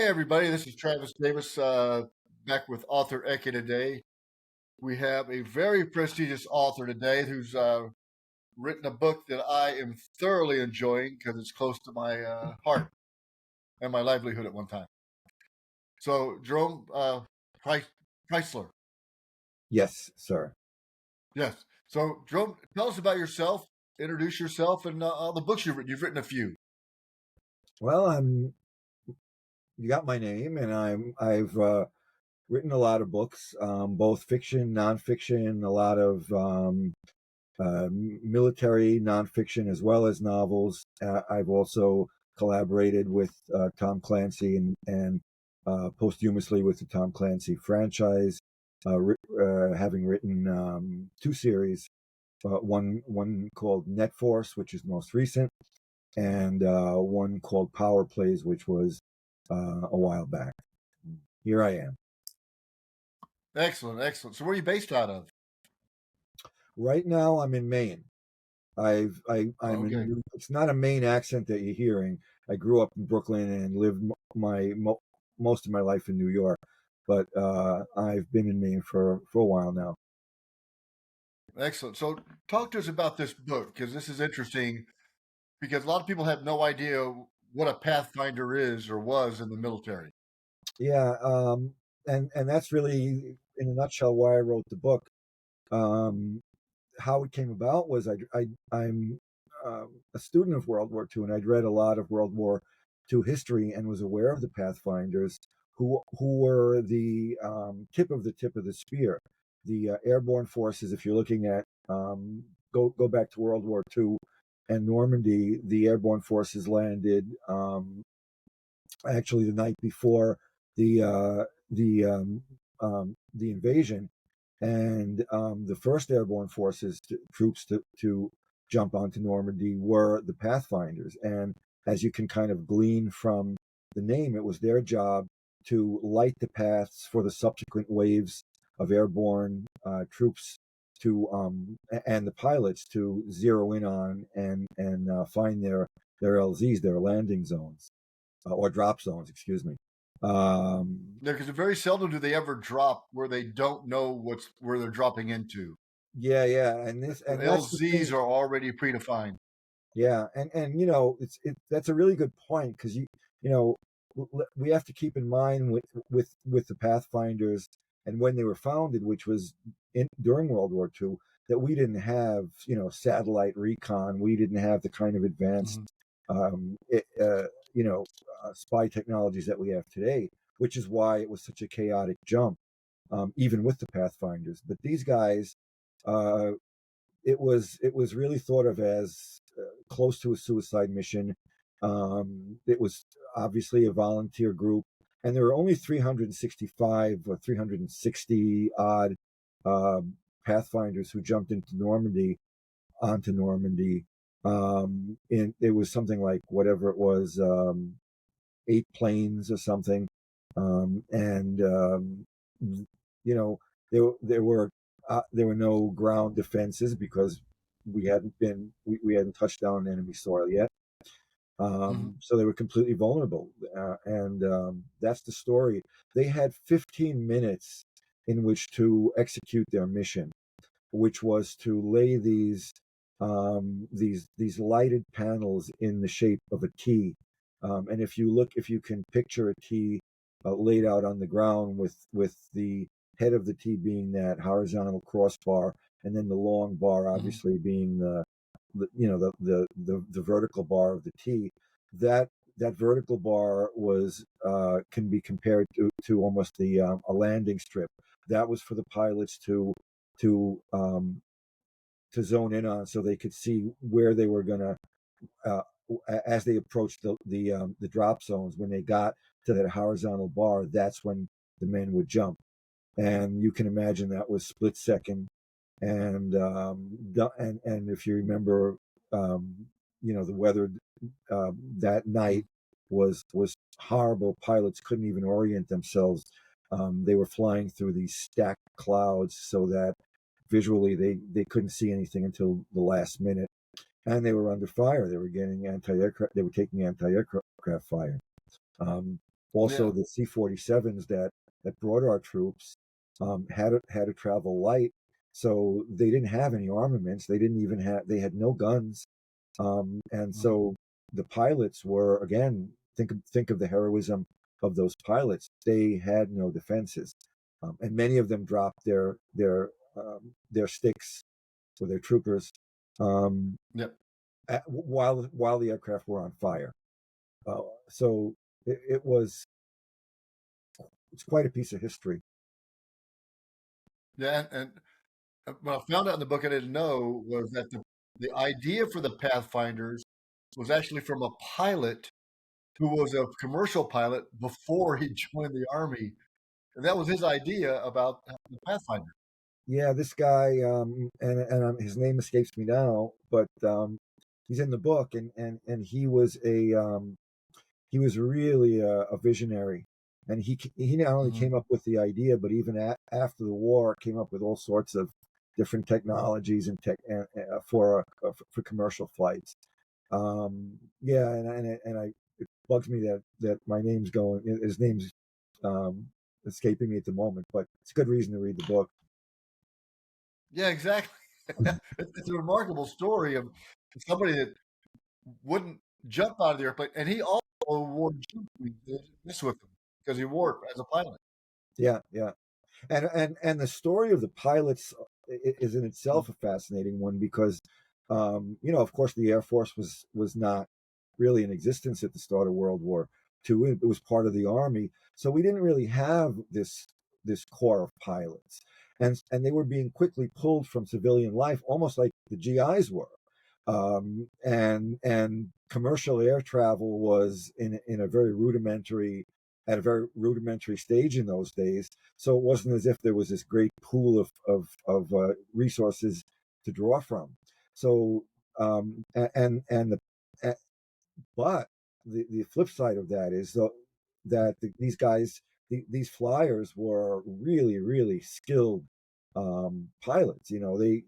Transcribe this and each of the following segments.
everybody, this is Travis Davis, back with Author Eke today. We have a very prestigious author today who's written a book that I am thoroughly enjoying because it's close to my heart and my livelihood at one time. So, Jerome Preisler. Yes, sir. Yes. So, Jerome, tell us about yourself, introduce yourself, and all the books you've written. You've written a few. Well, you got my name, and I've written a lot of books, both fiction, nonfiction, a lot of military nonfiction as well as novels. I've also collaborated with Tom Clancy and posthumously with the Tom Clancy franchise, having written two series, one called Net Force, which is the most recent, and one called Power Plays, which was a while back. Here I am. Excellent, excellent. So, where are you based out of? Right now, I'm in Maine. I'm Okay. in. It's not a Maine accent that you're hearing. I grew up in Brooklyn and lived most of my life in New York, but I've been in Maine for a while now. Excellent. So, talk to us about this book because this is interesting. Because a lot of people have no idea what a Pathfinder is or was in the military. Yeah, and that's really, in a nutshell, why I wrote the book. Um, how it came about was I'm a student of World War II, and I'd read a lot of World War II history and was aware of the Pathfinders, who were the tip of the spear, the airborne forces. If you're looking at go back to World War II and Normandy, the airborne forces landed actually the night before the the invasion, and the first airborne forces troops to jump onto Normandy were the Pathfinders. And as you can kind of glean from the name, it was their job to light the paths for the subsequent waves of airborne troops to and the pilots to zero in on and find their LZs, their landing zones, or drop zones, excuse me. Because very seldom do they ever drop where they don't know where they're dropping into. Yeah, The and that's the LZs thing. are already predefined. Yeah, and that's a really good point, because you know we have to keep in mind with the Pathfinders and when they were founded, which was during World War II, that we didn't have satellite recon, we didn't have the kind of advanced Mhm. it, spy technologies that we have today, which is why it was such a chaotic jump, even with the Pathfinders. But these guys, uh, it was really thought of as close to a suicide mission. It was obviously a volunteer group, and there were only 365 or 360 odd uh, Pathfinders who jumped onto Normandy. And it was something like, whatever it was, 8 planes or something, and you know there were no ground defenses because we hadn't touched down on enemy soil yet. Mhm. So they were completely vulnerable, and that's the story. They had 15 minutes in which to execute their mission, which was to lay these lighted panels in the shape of a T. And if you can picture a T laid out on the ground with the head of the T being that horizontal crossbar, and then the long bar Mhm. obviously being the vertical bar of the T. That that vertical bar was can be compared to almost a landing strip. That was for the pilots to um, to zone in on, so they could see where they were going to, uh, as they approached the drop zones. When they got to that horizontal bar, that's when the men would jump. And you can imagine that was split second. And and if you remember, the weather that night was horrible. Pilots couldn't even orient themselves. They were flying through these stacked clouds, so that visually they couldn't see anything until the last minute, and they were under fire. They were taking anti-aircraft fire. Also, Yeah. the C-47s that brought our troops had to travel light, so they didn't have any armaments. They didn't even have they had no guns, and Mhm. so the pilots were, again, think of the heroism of those pilots. They had no defenses, and many of them dropped their sticks or their troopers, um, Yep. while the aircraft were on fire. So it was it's quite a piece of history. Yeah, and what I found out in the book I didn't know was that the idea for the Pathfinders was actually from a pilot who was a commercial pilot before he joined the Army, and that was his idea about the Pathfinder. Yeah, this guy, his name escapes me now, but he's in the book, and he was really a visionary, and he not only Mhm. came up with the idea, but even after the war, came up with all sorts of different technologies and tech for commercial flights. Yeah, it bugs me that my name's going, his name's um, escaping me at the moment, but it's a good reason to read the book. Yeah, exactly. It's a remarkable story of somebody that wouldn't jump out of the airplane, and he also wore jump this with him because he wore it as a pilot. Yeah, yeah. And the story of the pilots is in Mhm. itself a fascinating one because, of course, the Air Force was not really in existence at the start of World War II. It was part of the Army, so we didn't really have this corps of pilots, and they were being quickly pulled from civilian life, almost like the GIs were. And commercial air travel was in a very rudimentary at a very rudimentary stage in those days. So it wasn't as if there was this great pool of resources to draw from. So and but the flip side of that is these guys, these flyers were really, really skilled pilots. They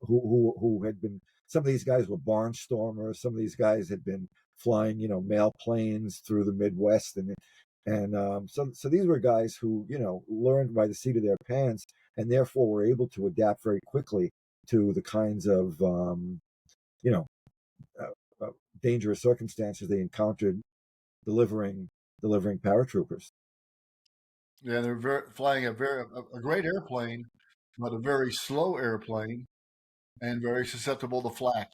who had been, some of these guys were barnstormers. Some of these guys had been flying, mail planes through the Midwest, and so these were guys who learned by the seat of their pants, and therefore were able to adapt very quickly to the kinds of you know uh, uh, dangerous circumstances they encountered delivering delivering paratroopers. Yeah, they're flying a great airplane, but a very slow airplane and very susceptible to flak.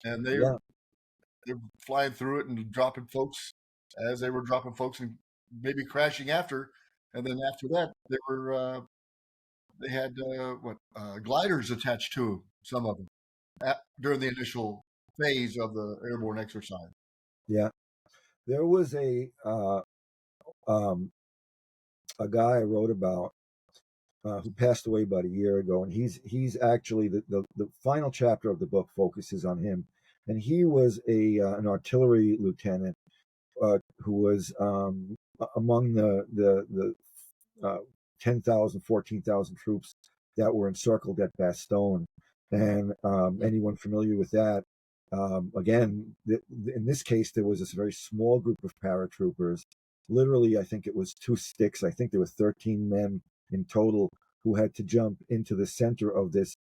And Yeah, they're flying through it and dropping folks as they were dropping folks and maybe crashing after. And then after that, they had gliders attached to 'em, some of them during the initial phase of the airborne exercise. yeah. There was um, a guy I wrote about who passed away about a year ago, and he's actually the final chapter of the book focuses on him, and he was a an artillery lieutenant who was among the 10,000, 14,000 troops that were encircled at Bastogne. And Yep. anyone familiar with that, again, in this case, there was this very small group of paratroopers. Literally, I think it was two sticks. I think there were 13 men in total who had to jump into the center of this.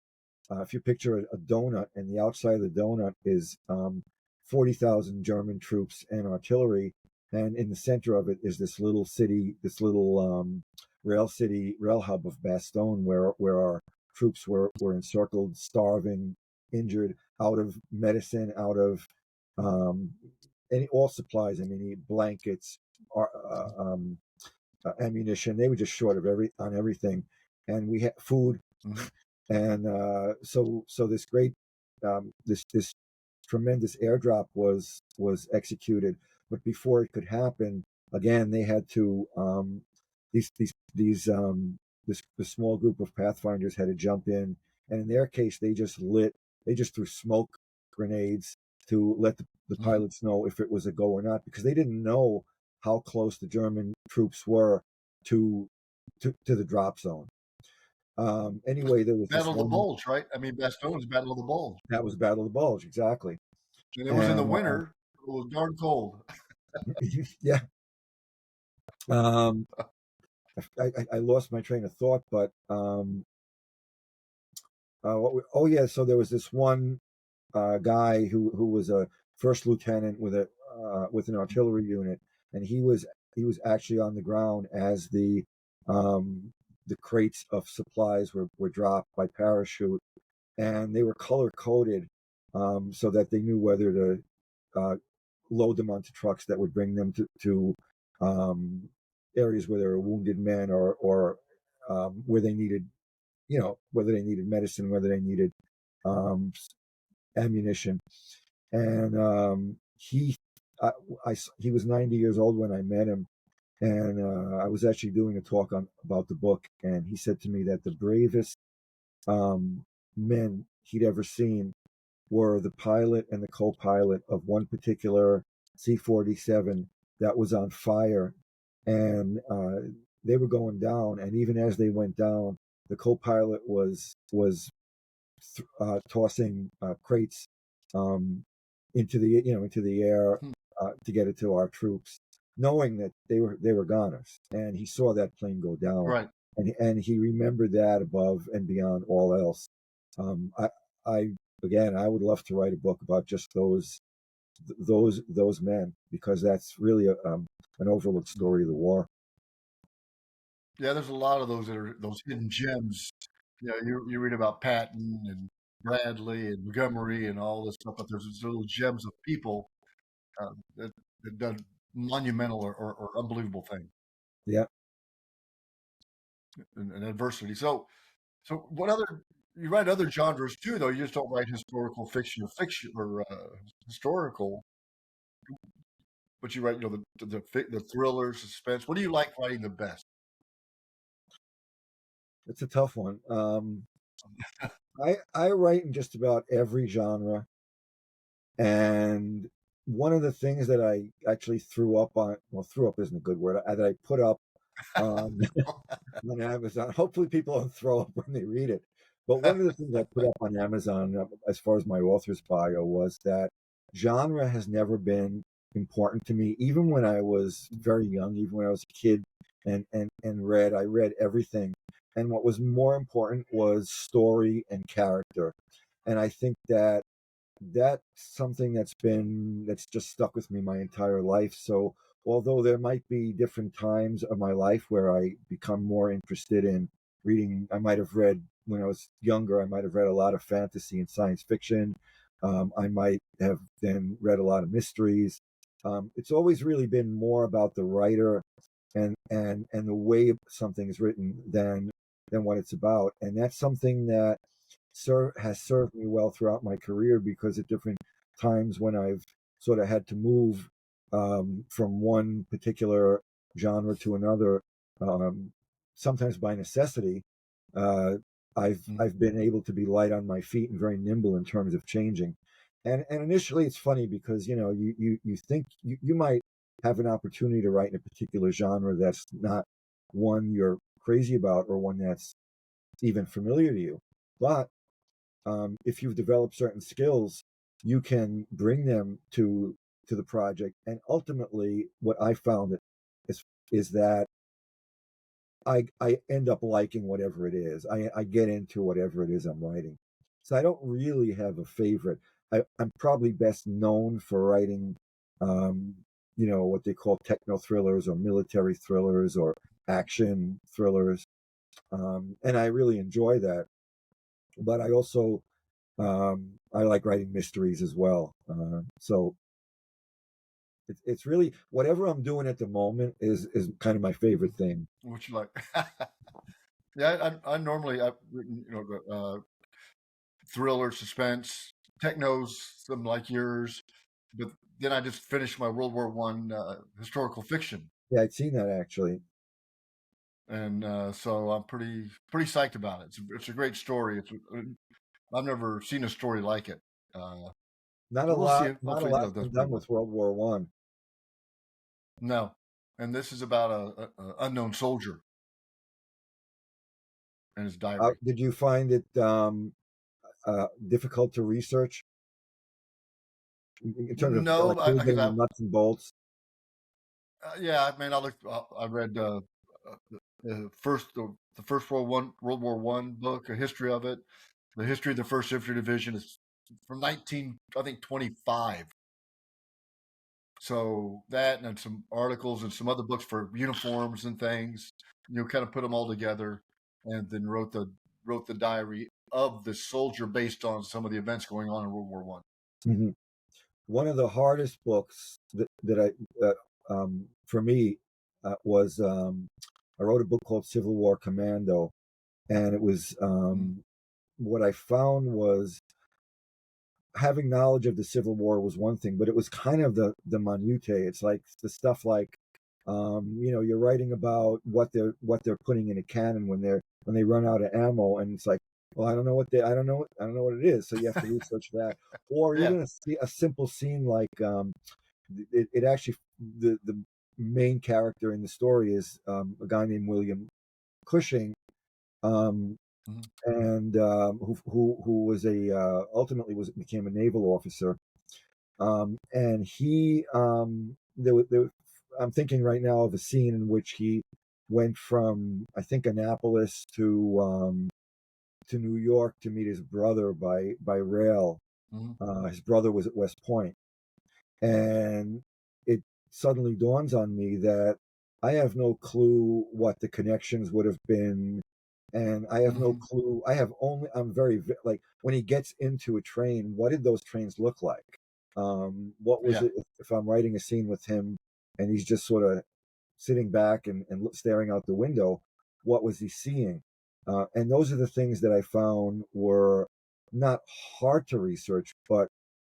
If you picture a donut, and the outside of the donut is 40,000 German troops and artillery, and in the center of it is this little city, this little rail hub of Bastogne, where our troops were encircled, starving, injured, out of medicine, out of um, all supplies. I mean, blankets, ammunition. They were just short of everything, and we had food, Mhm. and so this tremendous airdrop was executed. But before it could happen, again, they had to these this small group of pathfinders had to jump in, and in their case, they just threw smoke grenades to let the Mhm. pilots know if it was a go or not, because they didn't know how close the German troops were to to the drop zone. It was Anyway, there was this Battle of the one Bulge, right? I mean, Bastogne is Battle of the Bulge, that was Battle of the Bulge, exactly. and it was in the And winter. It was darn cold. yeah, Um, I lost my train of thought, but oh yeah, so there was this one guy who was a first lieutenant with an artillery unit, and he was actually on the ground as the crates of supplies were dropped by parachute, and they were color coded, so that they knew whether to uh, load them onto trucks that would bring them to um, areas where there were wounded men, or where they needed, whether they needed medicine, whether they needed um, ammunition. And I, he was 90 years old when I met him, and I was actually doing a talk about the book, and he said to me that the bravest um, men he'd ever seen were the pilot and the co-pilot of one particular C-47 that was on fire, and they were going down. And even as they went down, the co-pilot was tossing crates um, into the air Hmm. to get it to our troops, knowing that they were goners. And he saw that plane go down, Right. and he remembered that above and beyond all else. Um, I, I again, I would love to write a book about just those men, because that's really an overlooked story of the war. Yeah, there's a lot of those that are those hidden gems. You read about Patton and Bradley and Montgomery and all this stuff, but there's these little gems of people that done monumental or unbelievable things Yeah, in adversity. So what other you write other genres too, though. You just don't write historical fiction or historical, but you write the thriller, suspense. What do you like writing the best? it's a tough one. I write in just about every genre. And one of the things that I actually threw up on, well, threw up isn't a good word, that I put up on, on Amazon. Hopefully people don't throw up when they read it. But one of the things I put up on Amazon, as far as my author's bio, was that genre has never been important to me. Even when I was very young, even when I was a kid and I read everything. And what was more important was story and character. And I think that's something that's just stuck with me my entire life. So although there might be different times of my life where I become more interested in reading, I might have read when I was younger, I might have read a lot of fantasy and science fiction. I might have then read a lot of mysteries. It's always really been more about the writer and the way something is written than what it's about. And that's something that has served me well throughout my career, because at different times when I've sort of had to move from one particular genre to another, um, sometimes by necessity, uh, I've been able to be light on my feet and very nimble in terms of changing. And initially, it's funny because you think you might have an opportunity to write in a particular genre that's not one you're crazy about or one that's even familiar to you, but if you've developed certain skills, you can bring them to the project. And ultimately, what I found is that I end up liking whatever it is. I get into whatever it is I'm writing. So I don't really have a favorite. I'm probably best known for writing, um, what they call techno thrillers or military thrillers or action thrillers, and I really enjoy that. But I like writing mysteries as well. So it's really whatever I'm doing at the moment is kind of my favorite thing. What you like? Yeah, I normally I've written thriller, suspense, technos, something like yours, but then I just finished my World War One historical fiction, Yeah, I'd seen that actually. and so I'm pretty psyched about it. It's a great story. I've never seen a story like it. Uh, Not a so we'll see. lot, not a Hopefully, lot's that does been pretty done well. with World War One. No, and this is about a unknown soldier and his diary. Did you find it difficult to research in terms of No, like really because getting the nuts and bolts? Yeah, I mean, I read the first World War One book, a history of it. The history of the First Infantry Division is from 1925. So that and some articles and some other books for uniforms and things, kind of put them all together, and then wrote the diary of the soldier based on some of the events going on in World War One. Mhm. One of the hardest books that for me was I wrote a book called Civil War Commando, and it was Mm-hmm. what I found was having knowledge of the Civil War was one thing, but it was kind of the minutiae. It's like the stuff like you're writing about what they're putting in a cannon when they run out of ammo, and it's like, well, I don't know what it is, so you have to research that, or Yeah. even a simple scene like it actually the main character in the story is a guy named William Cushing, um, Mm-hmm. and who was a ultimately was became a naval officer, and he I'm thinking right now of a scene in which he went from I think Annapolis to New York to meet his brother by rail. Mm-hmm. His brother was at West Point, and it suddenly dawns on me that I have no clue what the connections would have been, and I have no Mm-hmm. clue. I'm very like when he gets into a train, what did those trains look like? What was Yeah. it if I'm writing a scene with him and he's just sort of sitting back and staring out the window? What was he seeing? And those are the things that I found were not hard to research, but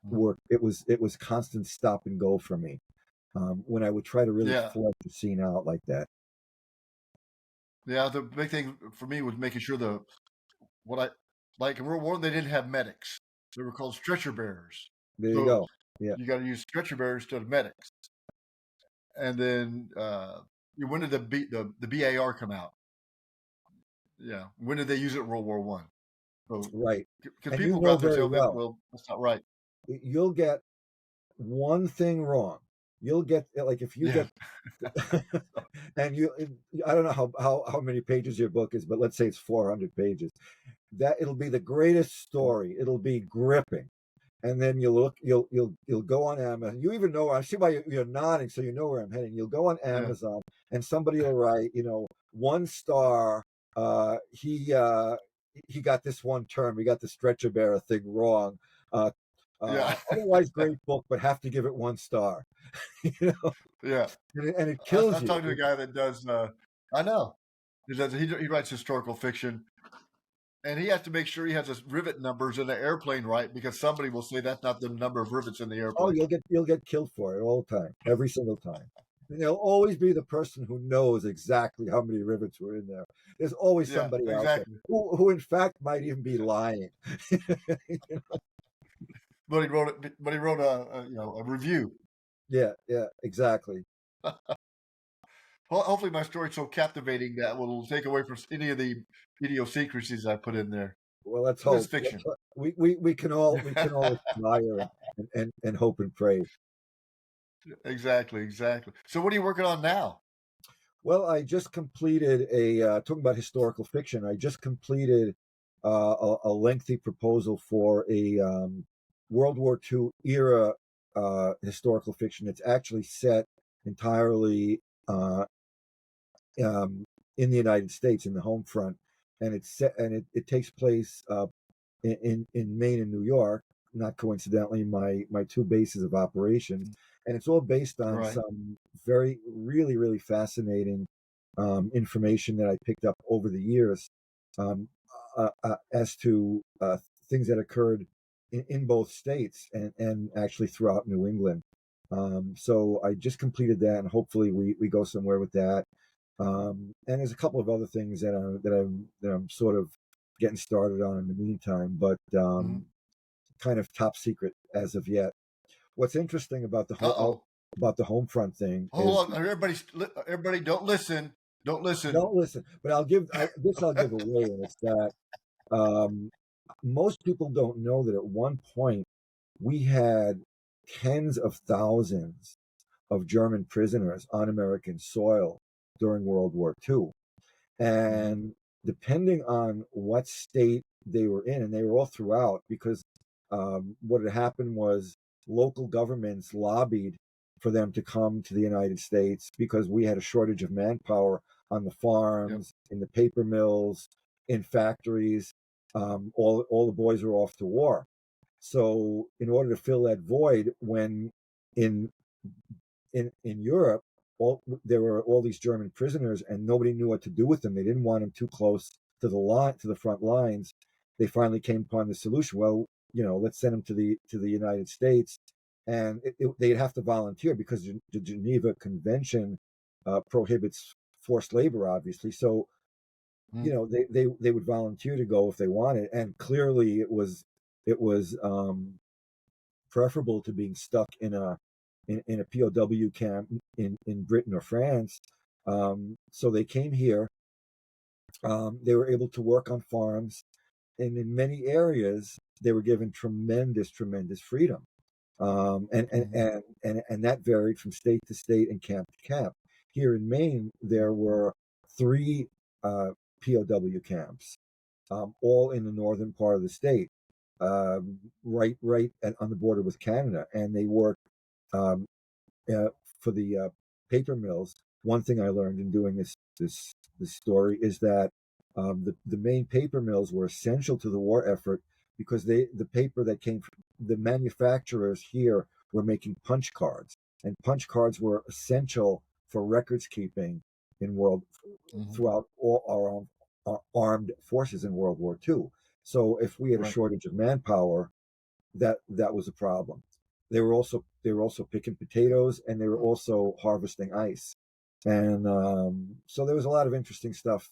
Mm-hmm. were it was constant stop and go for me when I would try to really Yeah. flesh the scene out like that. Yeah. The big thing for me was making sure what I like in World War One, they didn't have medics. They were called stretcher bearers. There you So go. Yeah. you got to use stretcher bearers instead of medics. And then when did the BAR come out? Yeah, when did they use it in World War One? So Right. because And you people go know out there and say, very "Oh, well, well, that's not right." you'll get one thing wrong. You'll get like if you Yeah, get and you I don't know how many pages your book is, but let's say it's 400 pages. That it'll be the greatest story. It'll be gripping. And then you'll go on Amazon. You even know I see why you're nodding, so you know where I'm heading. You'll go on yeah, Amazon, and somebody will write, 1 star. Uh, he uh, he got this one term. He got the stretcher bearer thing wrong. Uh, yeah, Otherwise, great book, but have to give it 1 star. you know, yeah. and it I kills you. talked to a guy that does. I know. He writes historical fiction, and he has to make sure he has his rivet numbers in the airplane right because somebody will say that's not the number of rivets in the Oh, airplane. you'll get killed for it all the time, every single time. And there'll always be the person who knows exactly how many rivets were in there. There's always Yeah, somebody out there exactly. who in fact might even be lying. But he wrote a review. Yeah, exactly. Hopefully, my story's so captivating that will take away from any of the idiosyncrasies I put in there. Well, let's It is hope. fiction. We can all aspire and hope and pray. Exactly, exactly. So, what are you working on now? Well, I just completed talking about historical fiction. I just completed a lengthy proposal for a World War II era historical fiction. It's actually set entirely um, in the United States, in the home front, and it takes place in Maine and New York. Not coincidentally, my two bases of operations, and it's all based on Right. some very really fascinating information that I picked up over the years um, as to things that occurred in both states and actually throughout New England. So I just completed that, and hopefully we go somewhere with that. And there's a couple of other things that I'm sort of getting started on in the meantime, but Mm-hmm. kind of top secret as of yet. What's interesting about the Uh whole oh. about the home front thing is Hold on. Everybody, don't listen. Don't listen. don't listen, but I'll give away, and it's that um, most people don't know that at one point we had tens of thousands of German prisoners on American soil during World War II. And depending on what state they were in, and they were all throughout, because what had happened was local governments lobbied for them to come to the United States because we had a shortage of manpower on the farms, in the paper mills, in factories. All the boys were off to war. So in order to fill that void, when in Europe, there were all these German prisoners, and nobody knew what to do with them. They didn't want them too close to the front lines. They finally came upon the solution. Well, let's send them to the United States, and they'd have to volunteer because the Geneva Convention prohibits forced labor, obviously. So they would volunteer to go if they wanted, and clearly it was preferable to being stuck in a POW camp in Britain or France. So they came here. They were able to work on farms, and in many areas they were given tremendous freedom. And that varied from state to state and camp to camp. Here in Maine, there were 3 POW camps, all in the northern part of the state, right on the border with Canada, and they worked um, for the paper mills. One thing I learned in doing this story is that the main paper mills were essential to the war effort because the paper that came from the manufacturers here were making punch cards, and punch cards were essential for records keeping throughout all our armed forces in World War II. So if we had a shortage of manpower, that was a problem. They were also picking potatoes, and they were also harvesting ice, and so there was a lot of interesting stuff.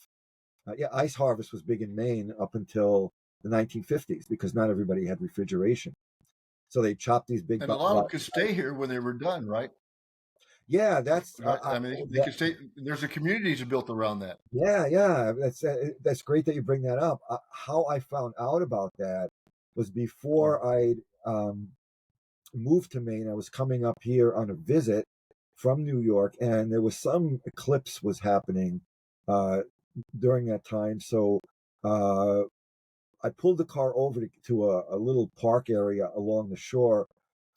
Ice harvest was big in Maine up until the 1950s because not everybody had refrigeration. So they chopped these big. And a lot of them could stay here when they were done, right? Yeah, that's. Right. I mean, they could stay. There's a communities built around that. Yeah. That's great that you bring that up. How I found out about that was before I'd moved to Maine. I was coming up here on a visit from New York, and there was some eclipse was happening during that time. So I pulled the car over to a little park area along the shore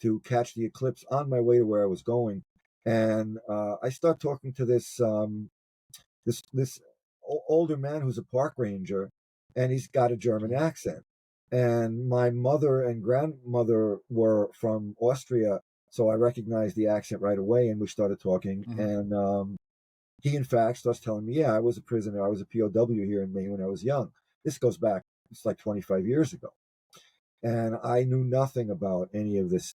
to catch the eclipse on my way to where I was going. And I start talking to this older man who's a park ranger, and he's got a German accent. And my mother and grandmother were from Austria, so I recognized the accent right away, and we started talking. And he, in fact, starts telling me, yeah, I was a prisoner. I was a POW here in Maine when I was young. This goes back, it's like 25 years ago. And I knew nothing about any of this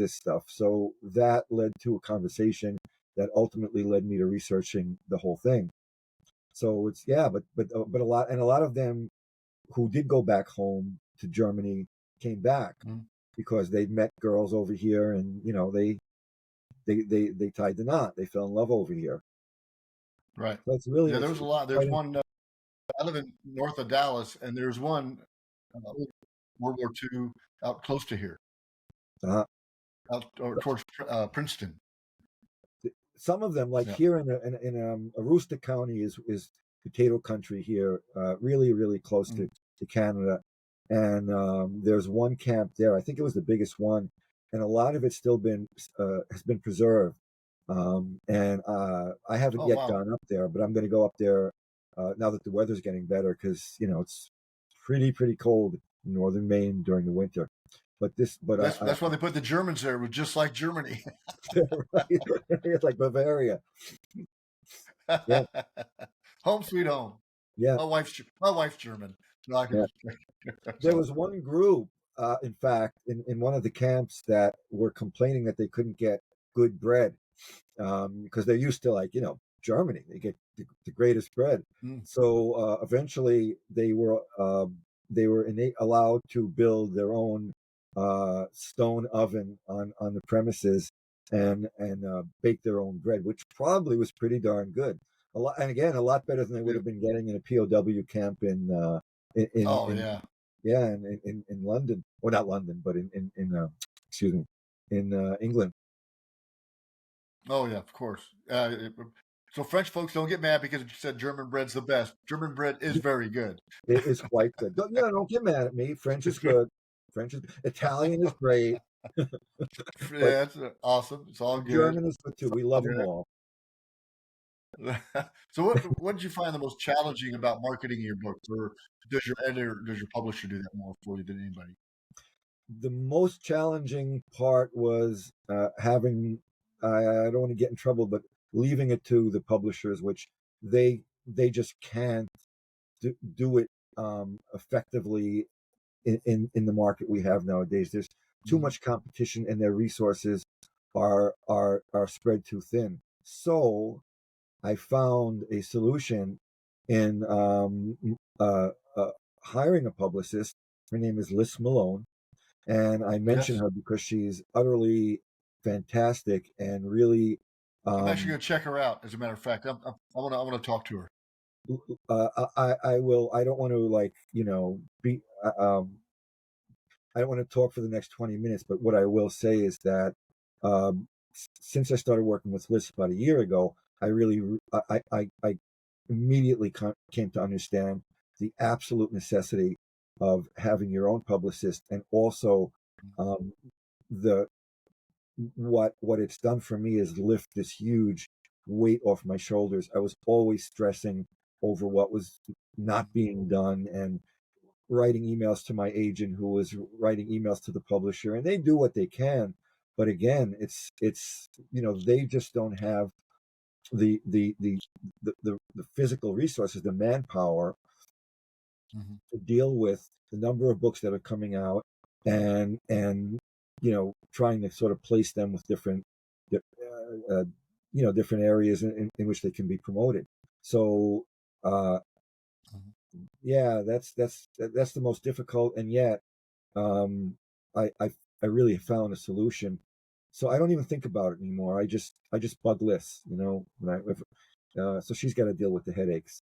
stuff. So that led to a conversation that ultimately led me to researching the whole thing. So it's but a lot of them who did go back home to Germany came back because they'd met girls over here, and they tied the knot. They fell in love over here. Right. So it's really there was a lot. There's one. I live in north of Dallas, and there's one World War II out close to here, out towards Princeton. Some of them, like here in Aroostook County, is potato country here, really close to Canada. And there's one camp there. I think it was the biggest one, and a lot of it's still has been preserved. And I haven't yet gone up there, but I'm going to go up there now that the weather's getting better, because it's pretty cold in northern Maine during the winter. But that's why they put the Germans there. It was just like Germany. Right. It's like Bavaria. Yeah. Home sweet home. Yeah. My wife's German. Yeah. There was one group, in fact, in one of the camps that were complaining that they couldn't get good bread because they're used to, like, Germany. They get the greatest bread. So eventually they were allowed to build their own stone oven on the premises and bake their own bread, which probably was pretty darn good. A lot better than they would have been getting in a POW camp in London, or not London, but in England. Oh yeah, of course. So French folks don't get mad because you said German bread's the best. German bread is very good. It is quite good. Don't get mad at me. French is good. Italian is great, but Yeah, it's awesome. It's all good. German is good too. It's We all love them good. all. So what did you find the most challenging about marketing your books, or does your editor, does your publisher do that more for you than anybody? The most challenging part was having. I don't want to get in trouble, but leaving it to the publishers, which they just can't do it effectively in the market we have nowadays. There's too Hmm. much competition, and their resources are spread too thin. So I found a solution in hiring a publicist. Her name is Liz Malone, and I mention Yes, her because she's utterly fantastic and really. I'm actually Um, going to check her out. As a matter of fact, I want to talk to her. I will. I don't want to like be. I don't want to talk for the next 20 minutes, but what I will say is that since I started working with Liz about a year ago, I really, I immediately came to understand the absolute necessity of having your own publicist, and also um, the what it's done for me is lift this huge weight off my shoulders. I was always stressing over what was not being done, and writing emails to my agent who was writing emails to the publisher, and they do what they can, but again it's they just don't have the the physical resources, the manpower Hmm. to deal with the number of books that are coming out, and trying to sort of place them with different different areas in which they can be promoted. So uh yeah, that's the most difficult, and yet um, I really found a solution. So I don't even think about it anymore. I just bug lists, so she's got to deal with the headaches.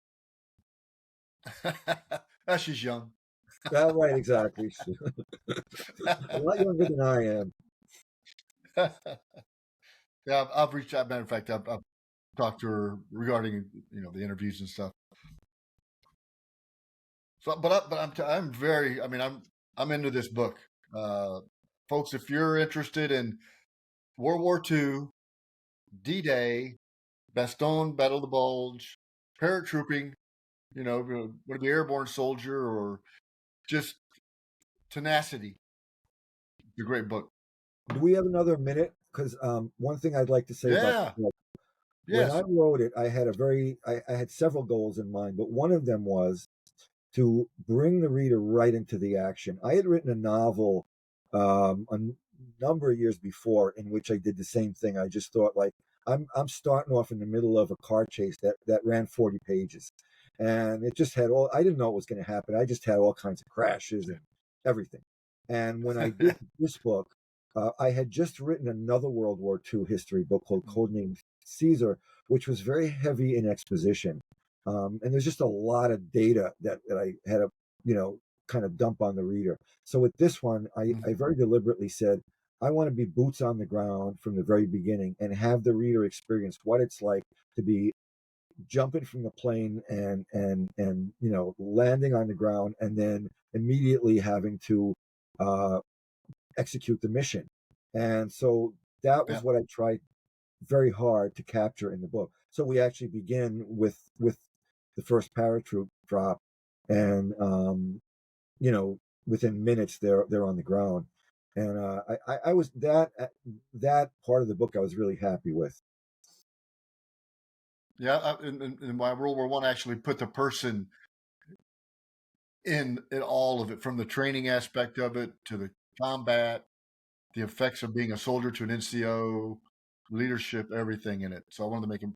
She's young. Yeah, right, exactly. A lot younger than I am. Yeah, I've reached out. Matter of fact, I've talked to her regarding the interviews and stuff. So, I'm very. I mean, I'm into this book, uh, folks. If you're interested in World War II, D-Day, Bastogne, Battle of the Bulge, paratrooping, would it be airborne soldier or just tenacity? It's a great book. Do we have another minute? Because one thing I'd like to say about Yeah. the book, when I Yes. wrote it, I had several goals in mind, but one of them was to bring the reader right into the action. I had written a novel a number of years before in which I did the same thing. I just thought like I'm starting off in the middle of a car chase that ran 40 pages, and it just had all. I didn't know what was going to happen. I just had all kinds of crashes and everything. And when I did this book, I had just written another World War II history book called Codename Caesar, which was very heavy in exposition. And there's just a lot of data that I had to, kind of dump on the reader. So with this one, I very deliberately said, I want to be boots on the ground from the very beginning and have the reader experience what it's like to be jumping from the plane and landing on the ground and then immediately having to uh, execute the mission. And so that was Yeah. what I tried very hard to capture in the book. So we actually begin with the first paratroop drop, and you know, within minutes they're on the ground, and I was that part of the book I was really happy with. Yeah. And why World War One actually put the person in all of it, from the training aspect of it to the combat, the effects of being a soldier to an NCO, leadership, everything in it. So I wanted to make him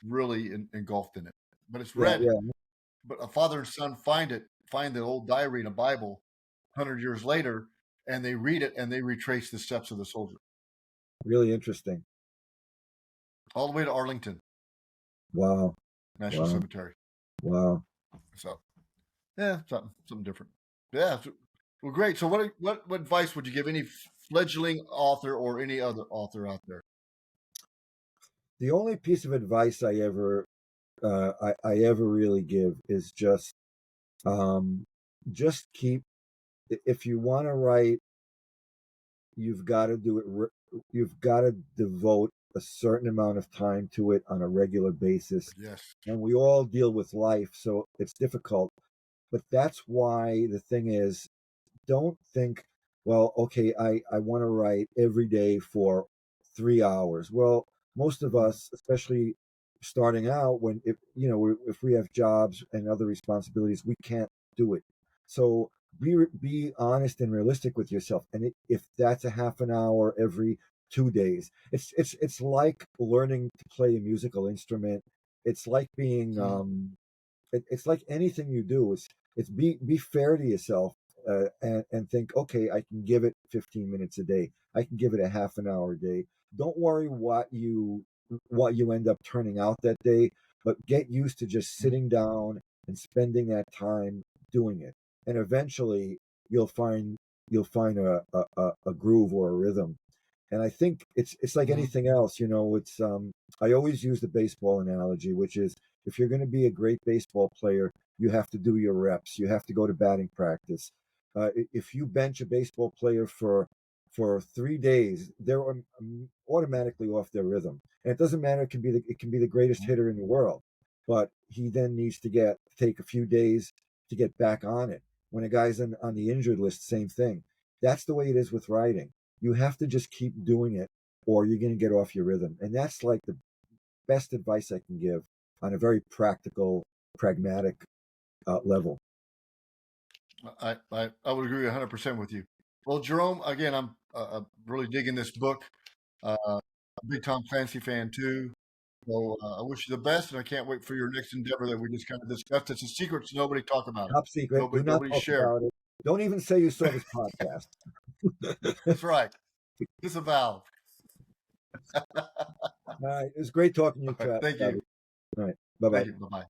really engulfed in it. But it's Yeah, read. yeah, But a father and son find the old diary in a Bible 100 years later, and they read it and they retrace the steps of the soldier really interesting. all the way to Arlington Wow, National wow, Cemetery. wow. So yeah, something different. Yeah. Well, great. So what advice would you give any fledgling author or any other author out there? the only piece of advice I ever really give is um, just keep. If you want to write, you've got to do it. You've got to devote a certain amount of time to it on a regular basis. Yes. And we all deal with life, so it's difficult. But that's why the thing is, don't think, well, okay, I want to write every day for 3 hours. Well, most of Mm-hmm. us, especially starting out, when if we have jobs and other responsibilities, we can't do it. So be honest and realistic with yourself. And if that's a half an hour every 2 days, it's like learning to play a musical instrument. It's like being it's like anything you do. It's be fair to yourself, and think, okay, I can give it 15 minutes a day. I can give it a half an hour a day. Don't worry what you end up turning out that day, but get used to just sitting down and spending that time doing it. And eventually you'll find you'll find a groove or a rhythm. And I think it's like Mm-hmm. anything else, it's I always use the baseball analogy, which is, if you're going to be a great baseball player, you have to do your reps. You have to go to batting practice. If you bench a baseball player for 3 days, they're automatically off their rhythm. And it doesn't matter. It can be the greatest hitter in the world, but he then needs to take a few days to get back on it. When a guy's on the injured list, same thing. That's the way it is with writing. You have to just keep doing it, or you're going to get off your rhythm. And that's like the best advice I can give on a very practical, pragmatic level. I would agree 100% with you. Well, Jerome, again, I'm really digging this book. A big Tom Clancy fan too. So I wish you the best, and I can't wait for your next endeavor that we just kind of discussed. It's a secret, so nobody talk about it. Top secret. Do not Nobody talk share. about it. Don't even say you saw this podcast. That's right. Disavow. All right. It was great talking to you, All right. Thank Travis. you. All right. Bye Thank bye. you. Bye bye.